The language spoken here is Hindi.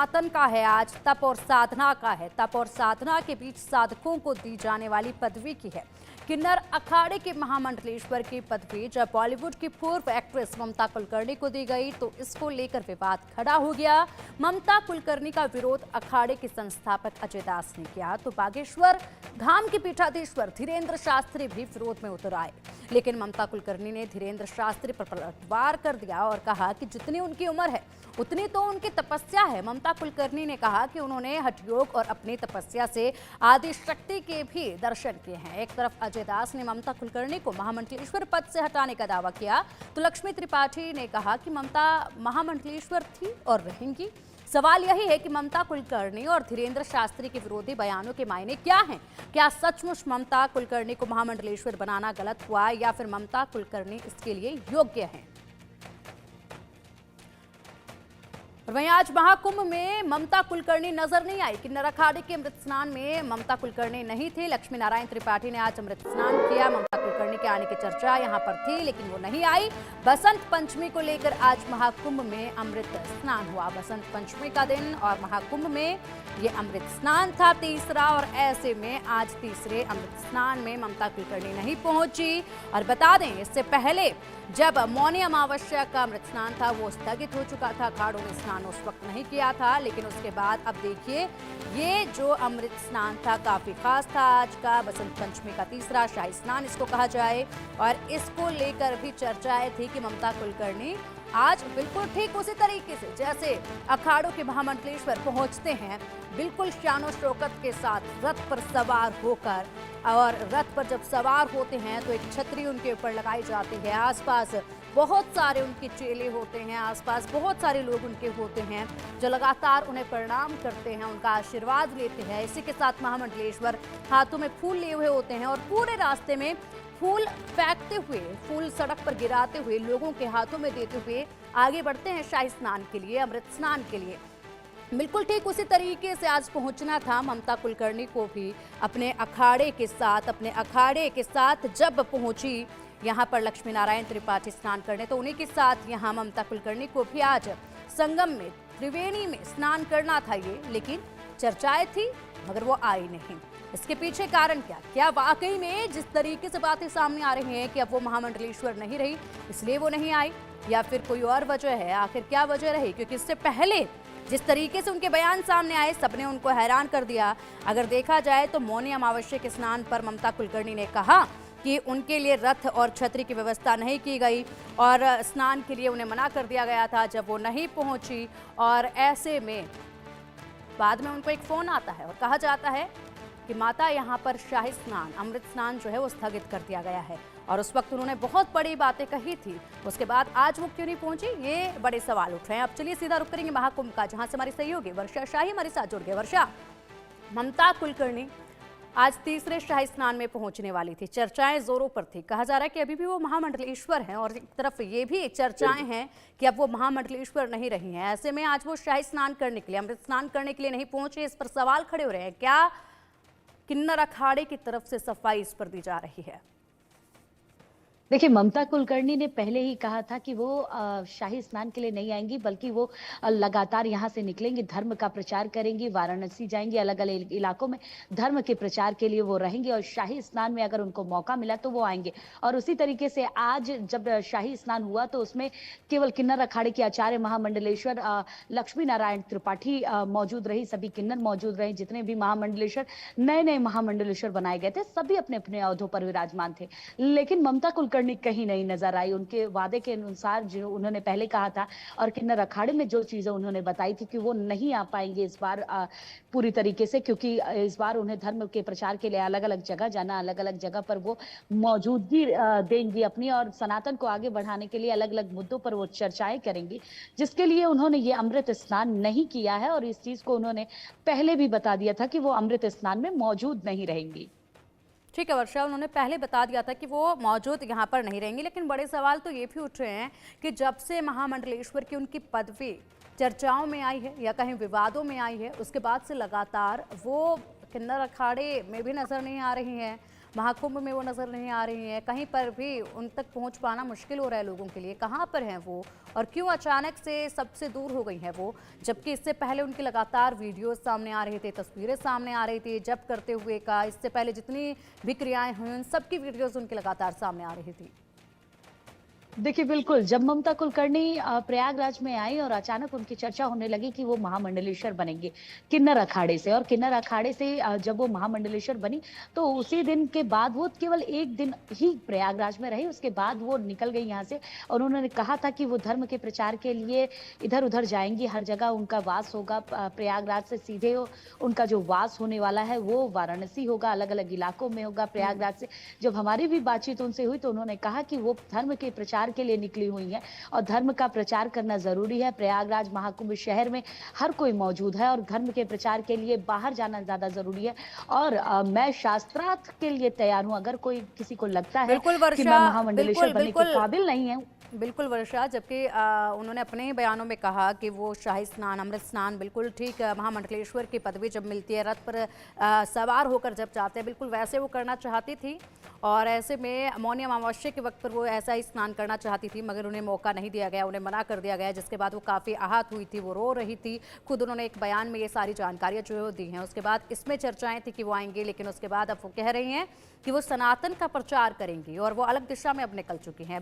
सनातन का है, आज तप और साधना का है। तप और साधना के बीच साधकों को दी जाने वाली पदवी की है। किन्नर अखाड़े के महामंडलेश्वर की पदवी जब बॉलीवुड की पूर्व एक्ट्रेस ममता कुलकर्णी को दी गई तो इसको लेकर विवाद खड़ा हो गया। ममता कुलकर्णी का विरोध अखाड़े के संस्थापक अजय दास ने किया तो बागेश्वर धाम के पीठाधीश्वर धीरेन्द्र शास्त्री भी विरोध में उतर आए, लेकिन ममता कुलकर्णी ने धीरेन्द्र शास्त्री पर पलटवार कर दिया और कहा कि जितनी उनकी उम्र है उतनी तो उनकी तपस्या है। ममता कुलकर्णी ने कहा कि उन्होंने हठयोग और अपनी तपस्या से आदि शक्ति के भी दर्शन किए हैं। एक तरफ अजय दास ने ममता कुलकर्णी को महामंडलेश्वर पद से हटाने का दावा किया तो लक्ष्मी त्रिपाठी ने कहा कि ममता महामंडलेश्वर थी और रहेंगी। सवाल यही है कि ममता कुलकर्णी और धीरेन्द्र शास्त्री के विरोधी बयानों के मायने क्या हैं? क्या सचमुच ममता कुलकर्णी को महामंडलेश्वर बनाना गलत हुआ या फिर ममता कुलकर्णी इसके लिए योग्य हैं? और वहीं आज महाकुंभ में ममता कुलकर्णी नजर नहीं आई। किन्नर अखाड़े के अमृत स्नान में ममता कुलकर्णी नहीं थे। लक्ष्मी नारायण त्रिपाठी ने आज अमृत स्नान किया। ममता कुलकर्णी के आने की चर्चा यहां पर थी लेकिन वो नहीं आई। बसंत पंचमी को लेकर आज महाकुंभ में अमृत स्नान हुआ। बसंत पंचमी का दिन और महाकुंभ में ये अमृत स्नान था तीसरा, और ऐसे में आज तीसरे अमृत स्नान में ममता कुलकर्णी नहीं पहुंची। और बता दें इससे पहले जब मौनी अमावस्या का अमृत स्नान था वो स्थगित हो चुका था। अखाड़ों में स्नान उस वक्त नहीं किया था, लेकिन उसके बाद अब देखिए ये जो अमृत स्नान था काफी खास था। आज का बसंत पंचमी का तीसरा शाही स्नान इसको कहा जाए, और इसको लेकर भी चर्चाएं थी कि ममता कुलकर्णी आज बिल्कुल ठीक उसी तरीके से जैसे अखाड़ों के महामंडलेश्वर पहुंचते हैं, बिल्कुल शानो शौकत के साथ रथ पर सवार होकर, और रथ पर जब सवार होते हैं तो एक छतरी उनके ऊपर लगाई जाती है। आसपास बहुत सारे उनके चेले होते हैं, आसपास बहुत सारे लोग उनके होते हैं जो लगातार उन्हें प्रणाम करते हैं, उनका आशीर्वाद लेते हैं। इसी के साथ महामंडलेश्वर हाथों में फूल लिए हुए होते हैं और पूरे रास्ते में फूल फेंकते हुए, फूल सड़क पर गिराते हुए, लोगों के हाथों में देते हुए आगे बढ़ते हैं शाही स्नान के लिए, अमृत स्नान के लिए। बिल्कुल ठीक उसी तरीके से आज पहुंचना था ममता कुलकर्णी को भी अपने अखाड़े के साथ जब पहुंची यहां पर लक्ष्मी नारायण त्रिपाठी स्नान करने, तो उन्हीं के साथ यहां ममता कुलकर्णी को भी आज संगम में त्रिवेणी में स्नान करना था ये, लेकिन चर्चाएं थी मगर वो आई नहीं। इसके पीछे कारण क्या वाकई में जिस तरीके से बातें सामने आ रही हैं कि अब वो महामंडलेश्वर नहीं रही इसलिए वो नहीं आई, या फिर कोई और वजह है? आखिर क्या वजह रही? क्योंकि इससे पहले जिस तरीके से उनके बयान सामने आए सबने उनको हैरान कर दिया। अगर देखा जाए तो मौनी अमावस्या के स्नान पर ममता कुलकर्णी ने कहा कि उनके लिए रथ और छतरी की व्यवस्था नहीं की गई और स्नान के लिए उन्हें मना कर दिया गया था जब वो नहीं पहुंची, और ऐसे में बाद में उनको एक फोन आता है और कहा जाता है कि माता यहाँ पर शाही स्नान, अमृत स्नान जो है वो स्थगित कर दिया गया है, और उस वक्त उन्होंने बहुत बड़ी बातें कही थी। उसके बाद आज वो क्यों नहीं पहुंची, ये बड़े सवाल उठ रहे हैं। अब चलिए सीधा रुक करेंगे महाकुंभ का, जहां से हमारी सहयोगी वर्षा शाही हमारे साथ जुड़ गए। वर्षा, ममता कुलकर्णी आज तीसरे शाही स्नान में पहुंचने वाली थी, चर्चाएं जोरों पर थी। कहा जा रहा है कि अभी भी वो महामंडलेश्वर हैं, और एक तरफ ये भी चर्चाएं हैं कि अब वो महामंडलेश्वर नहीं रही हैं। ऐसे में आज वो शाही स्नान करने के लिए, अमृत स्नान करने के लिए नहीं पहुंचे, इस पर सवाल खड़े हो रहे हैं। क्या किन्नर अखाड़े की तरफ से सफाई इस पर दी जा रही है? देखिए, ममता कुलकर्णी ने पहले ही कहा था कि वो शाही स्नान के लिए नहीं आएंगी, बल्कि वो लगातार यहाँ से निकलेंगी, धर्म का प्रचार करेंगी, वाराणसी जाएंगी, अलग अलग इलाकों में धर्म के प्रचार के लिए वो रहेंगी, और शाही स्नान में अगर उनको मौका मिला तो वो आएंगे। और उसी तरीके से आज जब शाही स्नान हुआ तो उसमें केवल किन्नर अखाड़े की आचार्य महामंडलेश्वर लक्ष्मी नारायण त्रिपाठी मौजूद रही। सभी किन्नर मौजूद रहे, जितने भी महामंडलेश्वर, नए नए महामंडलेश्वर बनाए गए थे, सभी अपने अपने अहदों पर विराजमान थे। लेकिन ममता कुलकर्णी कहीं नहीं नजर आई। उनके वादे के अनुसार जो उन्होंने पहले कहा था और किन्नर अखाड़े में जो चीजें उन्होंने बताई थी कि वो नहीं आ पाएंगे इस बार पूरी तरीके से, क्योंकि इस बार उन्हें धर्म के प्रचार के लिए अलग अलग जगह जाना, अलग अलग जगह पर वो मौजूदगी देंगी अपनी, और सनातन को आगे बढ़ाने के लिए अलग अलग मुद्दों पर वो चर्चाएं करेंगी, जिसके लिए उन्होंने ये अमृत स्नान नहीं किया है। और इस चीज को उन्होंने पहले भी बता दिया था कि वो अमृत स्नान में मौजूद नहीं रहेंगी। ठीक है वर्षा, उन्होंने पहले बता दिया था कि वो मौजूद यहाँ पर नहीं रहेंगी, लेकिन बड़े सवाल तो ये भी उठ रहे हैं कि जब से महामंडलेश्वर की उनकी पदवी चर्चाओं में आई है या कहीं विवादों में आई है, उसके बाद से लगातार वो किन्नर अखाड़े में भी नजर नहीं आ रही हैं। महाकुंभ में वो नजर नहीं आ रही हैं, कहीं पर भी उन तक पहुंच पाना मुश्किल हो रहा है लोगों के लिए। कहां पर हैं वो और क्यों अचानक से सबसे दूर हो गई हैं वो, जबकि इससे पहले उनकी लगातार वीडियो सामने आ रहे थे, तस्वीरें सामने आ रही थी जब्त करते हुए का। इससे पहले जितनी भी क्रियाएं हुई उन सबकी वीडियोज उनकी लगातार सामने आ रही थी। देखिए बिल्कुल, जब ममता कुलकर्णी प्रयागराज में आई और अचानक उनकी चर्चा होने लगी कि वो महामंडलेश्वर बनेंगे किन्नर अखाड़े से, और किन्नर अखाड़े से जब वो महामंडलेश्वर बनी तो उसी दिन के बाद वो केवल एक दिन ही प्रयागराज में रही। उसके बाद वो निकल गई यहाँ से और उन्होंने कहा था कि वो धर्म के प्रचार के लिए इधर उधर जाएंगी, हर जगह उनका वास होगा। प्रयागराज से सीधे उनका जो वास होने वाला है वो वाराणसी होगा, अलग अलग इलाकों में होगा। प्रयागराज से जब हमारी भी बातचीत उनसे हुई तो उन्होंने कहा कि वो धर्म के प्रचार के लिए निकली हुई है और धर्म का प्रचार करना जरूरी है। प्रयागराज महाकुंभ शहर में हर कोई मौजूद है और धर्म के प्रचार के लिए बाहर जाना ज्यादा जरूरी है। और मैं शास्त्रार्थ के लिए तैयार हूं, अगर कोई किसी को लगता है कि मैं महामंडलेश्वर बनने के काबिल नहीं हूं। बिल्कुल वर्षा, जबकि उन्होंने अपने ही बयानों में कहा कि वो शाही स्नान, अमृत स्नान बिल्कुल ठीक महामंडलेश्वर की पदवी जब मिलती है, रथ पर सवार होकर जब जाते हैं, बिल्कुल वैसे वो करना चाहती थी। और ऐसे में मौनी अमावस्या के वक्त पर वो ऐसा ही स्नान करना चाहती थी, मगर उन्हें मौका नहीं दिया गया, उन्हें मना कर दिया गया, जिसके बाद वो काफ़ी आहत हुई थी, वो रो रही थी। खुद उन्होंने एक बयान में ये सारी जानकारियाँ जो है वो दी हैं। उसके बाद इसमें चर्चाएँ थी कि वो आएंगे, लेकिन उसके बाद अब वो कह रही हैं कि वो सनातन का प्रचार करेंगी और वो अलग दिशा में अब निकल चुकी हैं।